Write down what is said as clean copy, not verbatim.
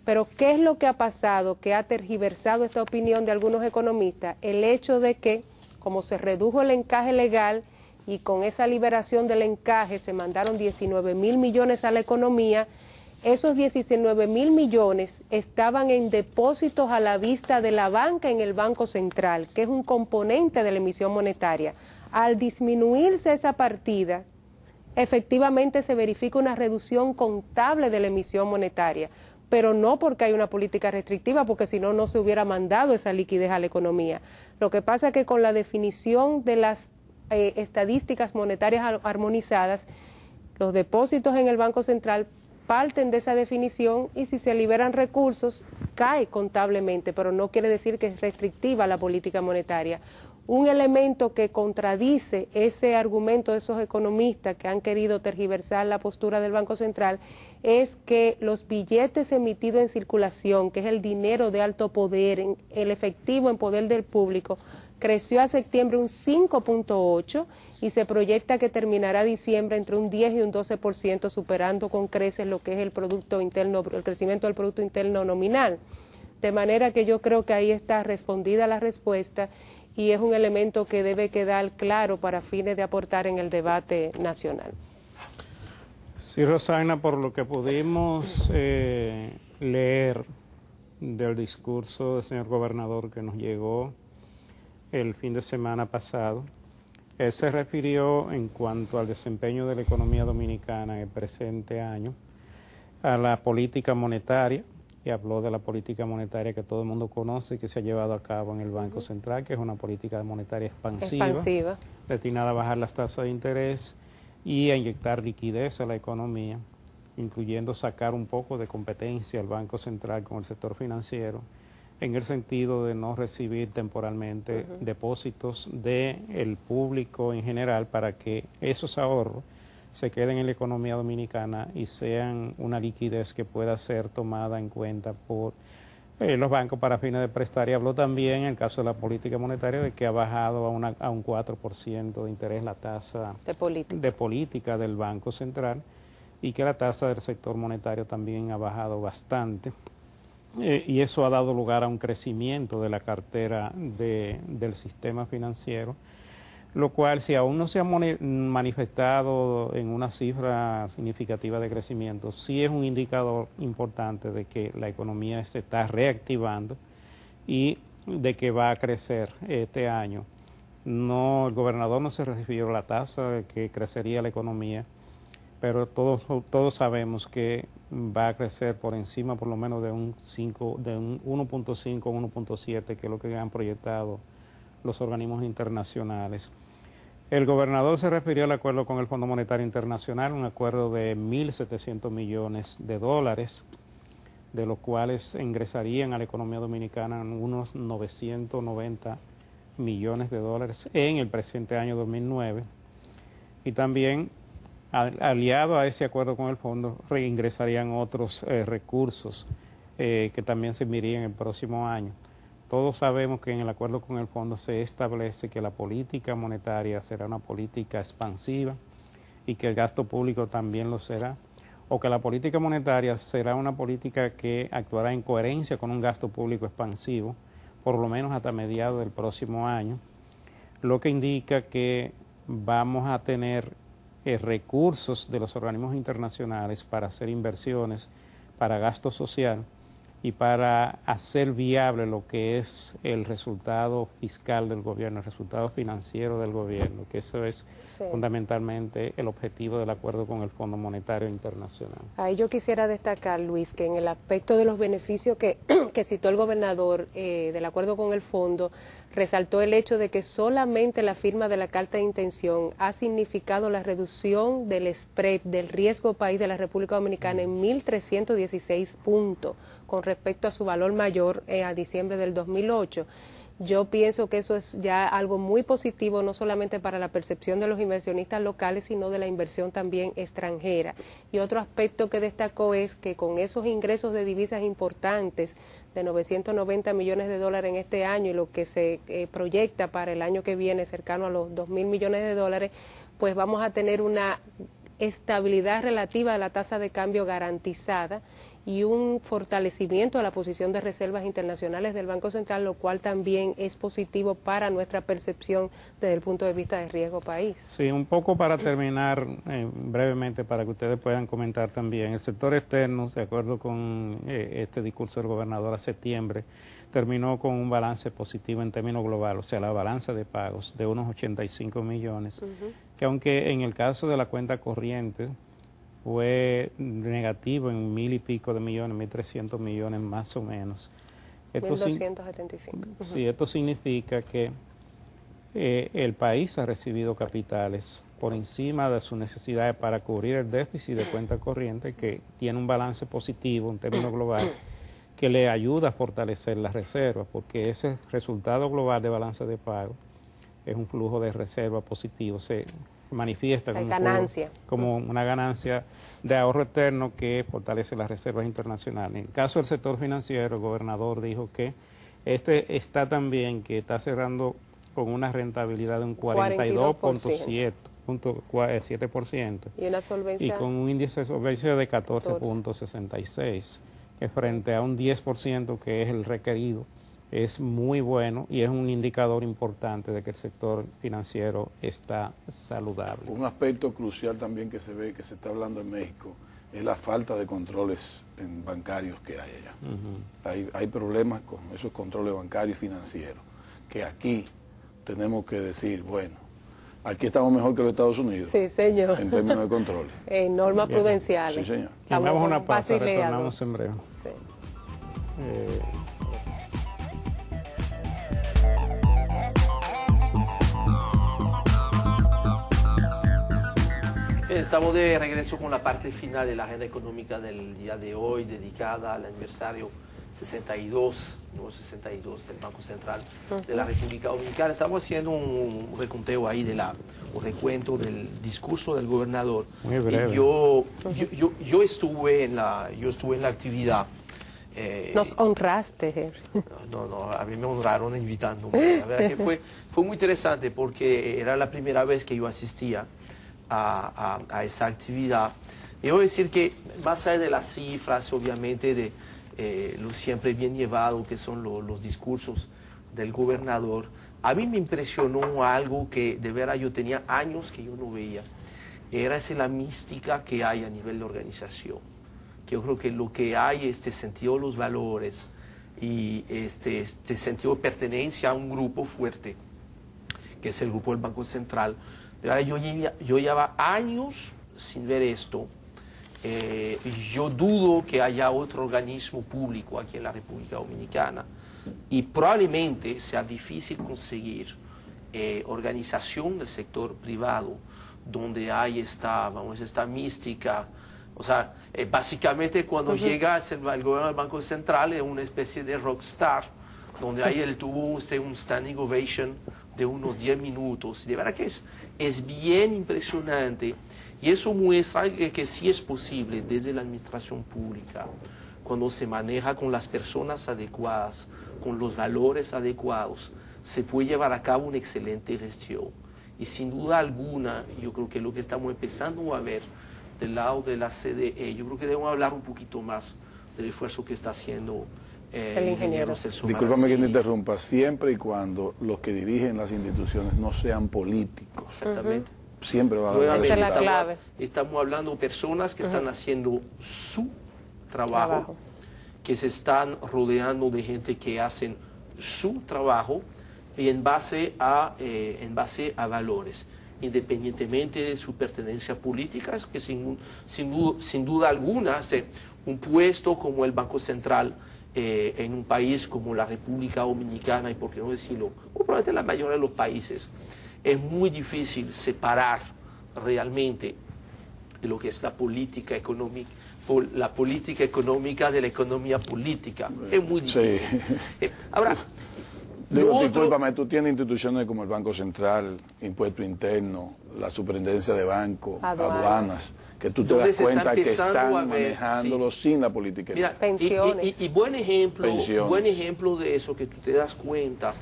Pero ¿qué es lo que ha pasado que ha tergiversado esta opinión de algunos economistas? El hecho de que, como se redujo el encaje legal y con esa liberación del encaje se mandaron 19.000 millones a la economía, esos 19.000 millones estaban en depósitos a la vista de la banca en el Banco Central, que es un componente de la emisión monetaria. Al disminuirse esa partida, efectivamente se verifica una reducción contable de la emisión monetaria, pero no porque hay una política restrictiva, porque si no, no se hubiera mandado esa liquidez a la economía. Lo que pasa es que con la definición de las estadísticas monetarias armonizadas, los depósitos en el Banco Central parten de esa definición y si se liberan recursos, cae contablemente, pero no quiere decir que es restrictiva la política monetaria. Un elemento que contradice ese argumento de esos economistas que han querido tergiversar la postura del Banco Central es que los billetes emitidos en circulación, que es el dinero de alto poder, el efectivo en poder del público, creció a septiembre un 5.8% y se proyecta que terminará diciembre entre un 10 y un 12%, superando con creces lo que es el Producto Interno, el crecimiento del Producto Interno nominal. De manera que yo creo que ahí está respondida la respuesta y es un elemento que debe quedar claro para fines de aportar en el debate nacional. Sí, Rosana, por lo que pudimos leer del discurso del señor gobernador que nos llegó el fin de semana pasado, él se refirió en cuanto al desempeño de la economía dominicana en el presente año a la política monetaria, y habló de la política monetaria que todo el mundo conoce y que se ha llevado a cabo en el Banco Central, que es una política monetaria expansiva, destinada a bajar las tasas de interés y a inyectar liquidez a la economía, incluyendo sacar un poco de competencia al Banco Central con el sector financiero, en el sentido de no recibir temporalmente depósitos del público en general para que esos ahorros se queden en la economía dominicana y sean una liquidez que pueda ser tomada en cuenta por los bancos para fines de prestar. Y habló también, en el caso de la política monetaria, de que ha bajado a un 4% de interés la tasa de política del Banco Central y que la tasa del sector monetario también ha bajado bastante. Y eso ha dado lugar a un crecimiento de la cartera del sistema financiero, lo cual, si aún no se ha manifestado en una cifra significativa de crecimiento, sí es un indicador importante de que la economía se está reactivando y de que va a crecer este año. No, el gobernador no se refirió a la tasa de que crecería la economía, pero todos sabemos que va a crecer por encima por lo menos de un 1.5, 1.7, que es lo que han proyectado los organismos internacionales. El gobernador se refirió al acuerdo con el Fondo Monetario Internacional, un acuerdo de 1.700 millones de dólares, de los cuales ingresarían a la economía dominicana unos 990 millones de dólares en el presente año 2009. Y también, aliado a ese acuerdo con el fondo, reingresarían otros recursos que también servirían el próximo año. Todos sabemos que en el acuerdo con el fondo se establece que la política monetaria será una política expansiva y que el gasto público también lo será, o que la política monetaria será una política que actuará en coherencia con un gasto público expansivo, por lo menos hasta mediados del próximo año, lo que indica que vamos a tener recursos de los organismos internacionales para hacer inversiones, para gasto social, y para hacer viable lo que es el resultado fiscal del gobierno, el resultado financiero del gobierno, que eso es fundamentalmente el objetivo del acuerdo con el Fondo Monetario Internacional. Ahí yo quisiera destacar, Luis, que en el aspecto de los beneficios que citó el gobernador del acuerdo con el fondo, resaltó el hecho de que solamente la firma de la carta de intención ha significado la reducción del spread del riesgo país de la República Dominicana en 1.316 puntos con respecto a su valor mayor a diciembre del 2008. Yo pienso que eso es ya algo muy positivo, no solamente para la percepción de los inversionistas locales, sino de la inversión también extranjera. Y otro aspecto que destacó es que con esos ingresos de divisas importantes, de 990 millones de dólares en este año y lo que se proyecta para el año que viene cercano a los 2.000 millones de dólares, pues vamos a tener una estabilidad relativa a la tasa de cambio garantizada y un fortalecimiento de la posición de reservas internacionales del Banco Central, lo cual también es positivo para nuestra percepción desde el punto de vista de riesgo país. Sí, un poco para terminar brevemente, para que ustedes puedan comentar también. El sector externo, de acuerdo con este discurso del gobernador a septiembre, terminó con un balance positivo en términos globales, o sea, la balanza de pagos de unos 85 millones, que aunque en el caso de la cuenta corriente fue negativo en 1.000 y pico de millones, 1.300 millones más o menos. 1.275. Sí, esto significa que el país ha recibido capitales por encima de sus necesidades para cubrir el déficit de cuenta corriente, que tiene un balance positivo en términos globales, que le ayuda a fortalecer las reservas, porque ese resultado global de balance de pago es un flujo de reserva positivo, se manifiesta como una ganancia de ahorro externo que fortalece las reservas internacionales. En el caso del sector financiero, el gobernador dijo que este está también, que está cerrando con una rentabilidad de un 42.7%. Y una solvencia. Y con un índice de solvencia de 14.66, que frente a un 10% que es el requerido, es muy bueno y es un indicador importante de que el sector financiero está saludable. Un aspecto crucial también que se ve, que se está hablando en México, es la falta de controles bancarios que hay allá. Hay problemas con esos controles bancarios y financieros, que aquí tenemos que decir, bueno, aquí estamos mejor que los Estados Unidos. Sí, señor. En términos de controles. En normas prudenciales. Sí, señor. Vamos a una pausa, retornamos en breve. Sí. Estamos de regreso con la parte final de la agenda económica del día de hoy, dedicada al aniversario 62, número 62 del Banco Central de la República Dominicana. Estamos haciendo un reconteo ahí un recuento del discurso del gobernador. Muy breve. Y yo estuve en la actividad. Nos honraste, Henry. No, a mí me honraron invitándome. La verdad que fue muy interesante porque era la primera vez que yo asistía a esa actividad. Y voy a decir que más allá de las cifras, obviamente, de lo siempre bien llevado que son los discursos del gobernador, a mí me impresionó algo que de veras yo tenía años que yo no veía. Era la mística que hay a nivel de organización. Que yo creo que lo que hay es este sentido de los valores y este sentido de pertenencia a un grupo fuerte, que es el grupo del Banco Central. De verdad, yo llevaba años sin ver esto. Yo dudo que haya otro organismo público aquí en la República Dominicana y probablemente sea difícil conseguir organización del sector privado donde hay esta mística. O sea, básicamente cuando llega el gobierno del Banco Central es una especie de rockstar, donde ahí él tuvo un standing ovation de unos 10 minutos. De verdad que es bien impresionante. Y eso muestra que sí es posible desde la administración pública, cuando se maneja con las personas adecuadas, con los valores adecuados, se puede llevar a cabo una excelente gestión. Y sin duda alguna, yo creo que lo que estamos empezando a ver del lado de la CDE, yo creo que debemos hablar un poquito más del esfuerzo que está haciendo el ingeniero Celso Marancini. Discúlpame que te interrumpa, siempre y cuando los que dirigen las instituciones no sean políticos. Exactamente. Siempre va a haber Esa es la clave. Estamos hablando de personas que están haciendo su trabajo, que se están rodeando de gente que hacen su trabajo y en base a valores, independientemente de su pertenencia política, es que sin duda alguna un puesto como el Banco Central en un país como la República Dominicana, y por qué no decirlo, probablemente la mayoría de los países, es muy difícil separar realmente lo que es la política económica de la economía política. Es muy difícil. Sí. Ahora, discúlpame, tú tienes instituciones como el Banco Central, Impuesto Interno, la Superintendencia de Banco, aduanas, que tú te das cuenta que están manejándolo sin la política. Mira, pensiones. Y buen ejemplo de eso que tú te das cuenta.